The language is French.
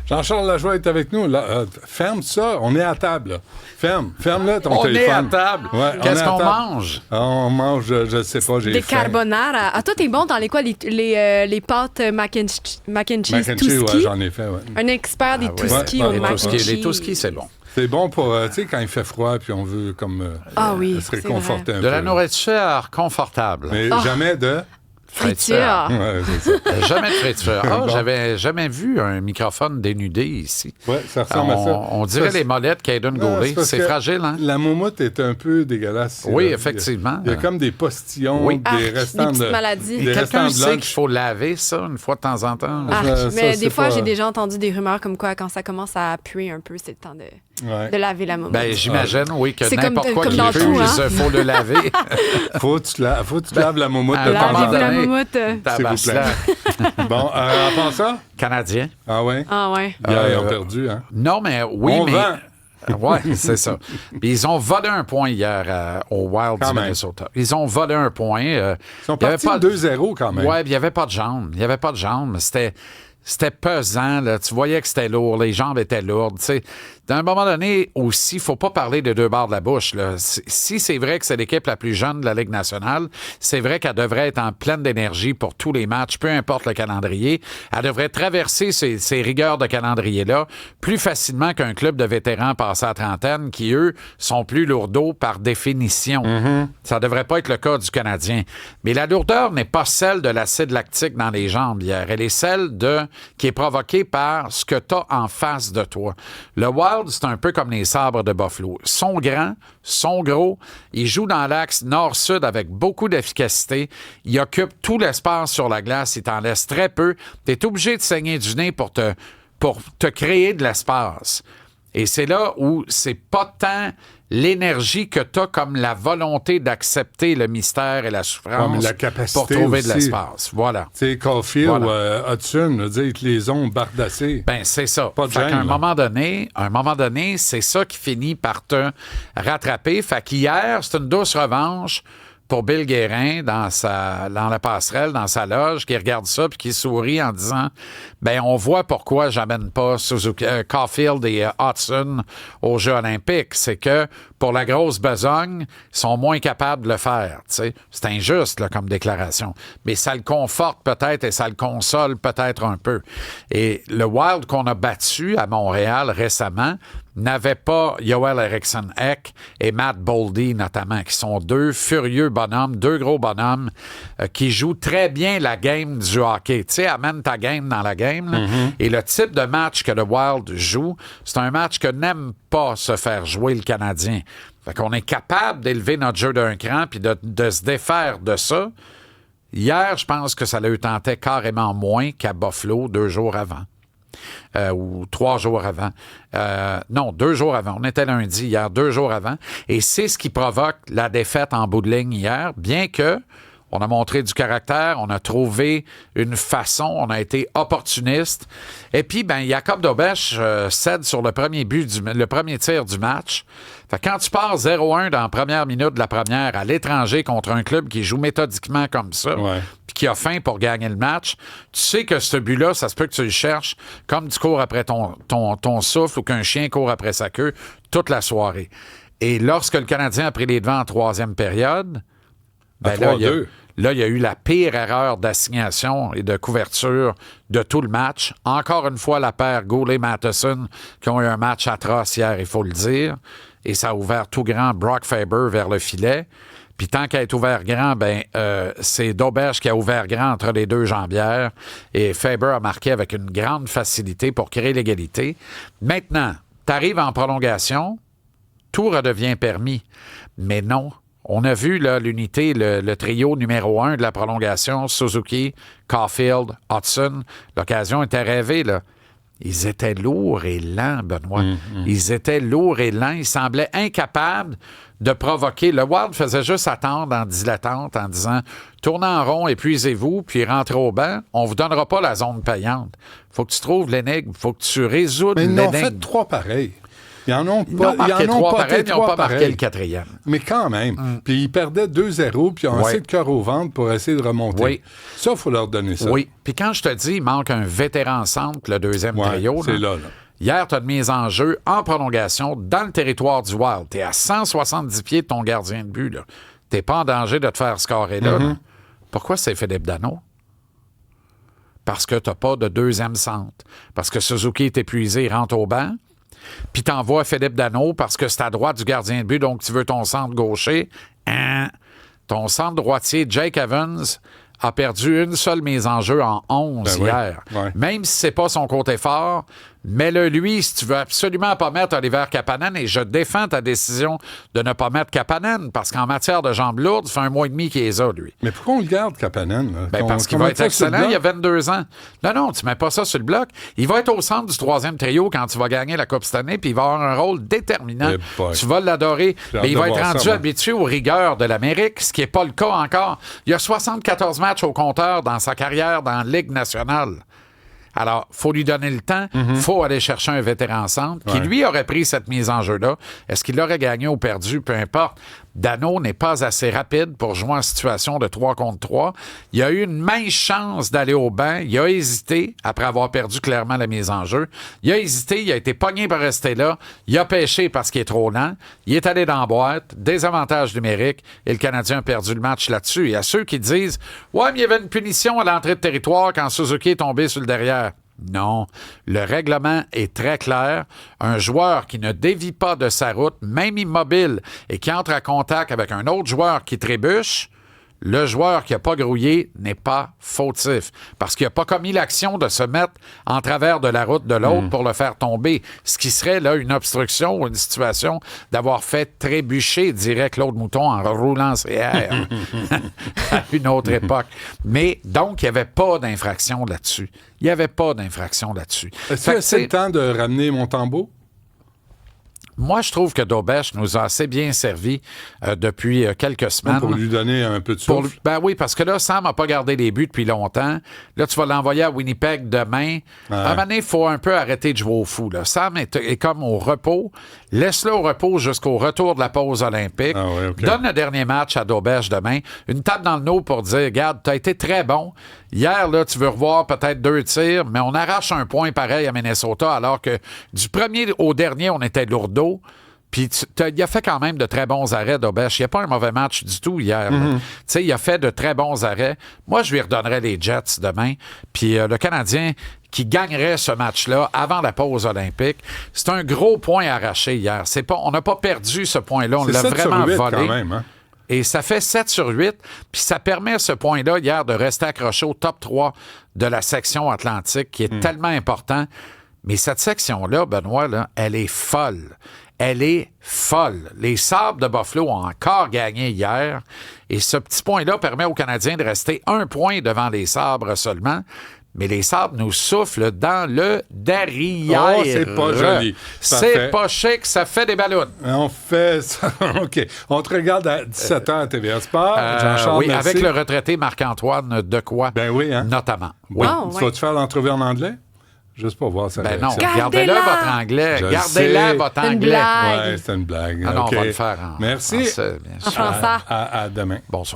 Jean-Charles Lajoie est avec nous. Là, ferme ça, on est à table. Là. Ferme-le ton téléphone. On est à table. Ouais, Qu'est-ce qu'on mange? On mange, je ne sais pas, j'ai Des faim. carbonara. Ah, toi, t'es bon dans les pâtes mac and cheese Mac and cheese, Touski. ouais, j'en ai fait, ouais. Un expert des Touski Ouais, au ouais, mac and ouais. cheese. Les Touski, c'est bon. C'est bon pour, tu sais, quand il fait froid, puis on veut comme se réconforter un peu. De la nourriture confortable. Mais jamais de... Friture. Ouais, c'est ça. Jamais de friture. Ah, Bon. j'avais jamais vu un microphone dénudé ici. Oui, ça ressemble à ça. On dirait les molettes qu'Aiden Goulet. C'est fragile, hein? La moumoute est un peu dégueulasse. Oui, effectivement. Il y a comme des postillons, Oui. des restants des petites de... maladies. Des restants Quelqu'un de sait lunch. qu'il faut laver ça une fois de temps en temps. Ça, Mais c'est des fois, pas- j'ai déjà entendu des rumeurs comme quoi, quand ça commence à puer un peu, c'est le temps de laver la moumoute. Ben, j'imagine, oui, que C'est n'importe comme- quoi comme qui dans pue, tout, hein? il faut le laver. Faut que tu laves la moumoute de temps en Lavez-vous la temps. moumoute. S'il vous plaît. Bon, à part ça? Canadien. Ah ouais? Ah ouais. Hier, ils ont perdu, hein? Non, mais oui, On mais... vend. Oui, c'est ça. Puis ils ont volé un point hier au Wild Quand du même. Minnesota. Ils ont volé un point. Ils sont il y avait partis pas- de 2-0 quand même. Ouais, puis il n'y avait pas de jambes. Il n'y avait pas de jambes. C'était pesant. Là. Tu voyais que c'était lourd. Les jambes étaient lourdes. Tu sais. À un moment donné aussi, il ne faut pas parler de deux bords de la bouche. Là. Si c'est vrai que c'est l'équipe la plus jeune de la Ligue nationale, c'est vrai qu'elle devrait être en pleine d'énergie pour tous les matchs, peu importe le calendrier. Elle devrait traverser ces rigueurs de calendrier-là plus facilement qu'un club de vétérans passé à trentaine qui, eux, sont plus lourdeaux par définition. Ça ne devrait pas être le cas du Canadien. Mais la lourdeur n'est pas celle de l'acide lactique dans les jambes hier. Elle est celle qui est provoquée par ce que tu as en face de toi. Le Wild, c'est un peu comme les sabres de Buffalo. Ils sont grands, sont gros, ils jouent dans l'axe nord-sud avec beaucoup d'efficacité, ils occupent tout l'espace sur la glace, ils t'en laissent très peu. Tu es obligé de saigner du nez pour te créer de l'espace. Et c'est là où c'est pas tant l'énergie que tu as comme la volonté d'accepter le mystère et la souffrance mais la capacité pour trouver de aussi. l'espace. Voilà. Tu sais, Caulfield Voilà. ou Hudson, là, ils te les ont bardassés. Ben, c'est ça. Pas de Fait gêne, qu'à là. un moment donné, c'est ça qui finit par te rattraper. Fait qu'hier, c'est une douce revanche pour Bill Guérin dans la passerelle, dans sa loge, qui regarde ça puis qui sourit en disant ben on voit pourquoi j'amène pas Caulfield et Hudson aux Jeux olympiques. C'est que pour la grosse besogne, ils sont moins capables de le faire. T'sais. C'est injuste là, comme déclaration. Mais ça le conforte peut-être et ça le console peut-être un peu. Et le Wild qu'on a battu à Montréal récemment n'avait pas Joel Eriksson-Ek et Matt Boldy, notamment, qui sont deux furieux bonhommes, deux gros bonhommes qui jouent très bien la game du hockey. Tu sais, amène ta game dans la game. Là. Et le type de match que le Wild joue, c'est un match que n'aime pas se faire jouer le Canadien. Fait qu'on est capable d'élever notre jeu d'un cran puis de se défaire de ça. Hier, je pense que ça le tentait carrément moins qu'à Buffalo 2 jours avant. Ou 3 jours avant. Non, 2 jours avant. On était lundi hier, 2 jours avant. Et c'est ce qui provoque la défaite en bout de ligne hier, bien que on a montré du caractère, on a trouvé une façon, on a été opportuniste. Et puis, ben, Jacob Dobèche cède sur le premier tir du match. Fait que quand tu pars 0-1 dans la première minute de la première à l'étranger contre un club qui joue méthodiquement comme ça, puis qui a faim pour gagner le match, tu sais que ce but-là, ça se peut que tu le cherches comme tu cours après ton souffle ou qu'un chien court après sa queue toute la soirée. Et lorsque le Canadien a pris les devants en troisième période, ben là, il y a eu la pire erreur d'assignation et de couverture de tout le match. Encore une fois, la paire Goulet-Matheson qui ont eu un match atroce hier, il faut le dire. Et ça a ouvert tout grand Brock Faber vers le filet. Puis tant qu'elle est ouvert grand, c'est Dobèche qui a ouvert grand entre les deux jambières. Et Faber a marqué avec une grande facilité pour créer l'égalité. Maintenant, tu arrives en prolongation, tout redevient permis. Mais non. On a vu là, l'unité, le trio numéro 1 de la prolongation, Suzuki, Caulfield, Hudson. L'occasion était rêvée, là. Ils étaient lourds et lents, Benoît. Ils étaient lourds et lents. Ils semblaient incapables de provoquer. Le Wild faisait juste attendre en dilettante, en disant « Tournez en rond, épuisez-vous, puis rentrez au banc. On vous donnera pas la zone payante. Faut que tu trouves l'énigme. Faut que tu résoudes l'énigme. Mais ils en ont l'énigme. fait 3 pareils. Ils en ont Ils en ont marqué trois pareil, ils n'ont pas marqué pareil. le quatrième. Mais quand même. Puis ils perdaient 2-0, puis ils ont assez de cœur au ventre pour essayer de remonter. Oui. Ça, il faut leur donner ça. Oui. Puis quand je te dis, il manque un vétéran centre, le deuxième trio. C'est là. Hier, tu as une mise en jeu en prolongation dans le territoire du Wild. Tu es à 170 pieds de ton gardien de but. Tu n'es pas en danger de te faire scorer là. Pourquoi c'est Philippe Danault? Parce que tu n'as pas de deuxième centre. Parce que Suzuki est épuisé, il rentre au banc. Puis tu envoies Philippe Danault parce que c'est à droite du gardien de but, donc tu veux ton centre gaucher. Ton centre droitier, Jake Evans, a perdu une seule mise en jeu en 11 hier. Oui. Ouais. Même si c'est pas son côté fort, mets-le lui si tu veux absolument pas mettre Oliver Kapanen, et je défends ta décision de ne pas mettre Kapanen, parce qu'en matière de jambes lourdes, ça fait 1 mois et demi qu'il est là, lui. Mais pourquoi on le garde, Kapanen? Parce qu'il va être excellent, il y a 22 ans. Non, tu mets pas ça sur le bloc. Il va être au centre du troisième trio quand tu vas gagner la Coupe cette année, puis il va avoir un rôle déterminant. Tu vas l'adorer. Mais il va être rendu habitué aux rigueurs de l'Amérique, ce qui n'est pas le cas encore. Il y a 74 matchs au compteur dans sa carrière dans la Ligue nationale. Alors, il faut lui donner le temps. Il faut aller chercher un vétéran centre qui, lui, aurait pris cette mise en jeu-là. Est-ce qu'il l'aurait gagné ou perdu? Peu importe. Danault n'est pas assez rapide pour jouer en situation de 3 contre 3. Il a eu une mince chance d'aller au banc. Il a hésité, après avoir perdu clairement la mise en jeu. Il a hésité, il a été pogné pour rester là. Il a pêché parce qu'il est trop lent. Il est allé dans la boîte. Désavantage numérique. Et le Canadien a perdu le match là-dessus. Il y a ceux qui disent « Ouais, mais il y avait une punition à l'entrée de territoire quand Suzuki est tombé sur le derrière. » Non, le règlement est très clair. Un joueur qui ne dévie pas de sa route, même immobile, et qui entre en contact avec un autre joueur qui trébuche, le joueur qui n'a pas grouillé n'est pas fautif. Parce qu'il n'a pas commis l'action de se mettre en travers de la route de l'autre pour le faire tomber. Ce qui serait là une obstruction ou une situation d'avoir fait trébucher, dirait Claude Mouton, en roulant ses airs à une autre époque. Mais donc, il n'y avait pas d'infraction là-dessus. Il n'y avait pas d'infraction là-dessus. Est-ce que c'est le temps de ramener Montembeault? Moi, je trouve que Daubèche nous a assez bien servi depuis quelques semaines. Pour lui donner un peu de souffle. Ben oui, parce que là, Sam n'a pas gardé les buts depuis longtemps. Là, tu vas l'envoyer à Winnipeg demain. À un moment donné, il faut un peu arrêter de jouer au fou. Là. Sam est comme au repos. Laisse-le au repos jusqu'au retour de la pause olympique. Donne le dernier match à Daubèche demain. Une tape dans le dos pour dire, regarde, tu as été très bon. Hier, là, tu veux revoir peut-être 2 tirs, mais on arrache un point pareil à Minnesota, alors que du premier au dernier, on était lourdeau. Puis il a fait quand même de très bons arrêts, Daubèche. Il n'y a pas un mauvais match du tout hier. Tu sais, il a fait de très bons arrêts. Moi, je lui redonnerais les Jets demain. Puis le Canadien qui gagnerait ce match-là avant la pause olympique, c'est un gros point arraché hier. On n'a pas perdu ce point-là. On l'a vraiment volé. Quand même, hein? Et ça fait 7/8, puis ça permet à ce point-là, hier, de rester accroché au top 3 de la section Atlantique, qui est tellement important. Mais cette section-là, Benoît, là, elle est folle. Elle est folle. Les Sabres de Buffalo ont encore gagné hier, et ce petit point-là permet aux Canadiens de rester 1 point devant les Sabres seulement. Mais les Sabres nous soufflent dans le derrière. Oh, c'est pas joli. C'est pas chic, ça fait des ballons. On fait ça. OK. On te regarde à 17h à TVA Sport. Jean-Charles, oui, merci. avec le retraité Marc-Antoine Decoy. Ben oui, hein? Notamment. Oui. Oh, Tu vas-tu faire l'entrevue en anglais? Juste pour voir ça. Ben non, Gardez-la. gardez-le votre anglais. Gardez-la votre Une anglais. blague. Ouais, c'est une blague. Ah non, OK. on va le faire en Merci. français, bien sûr. En français. À demain. Bonsoir.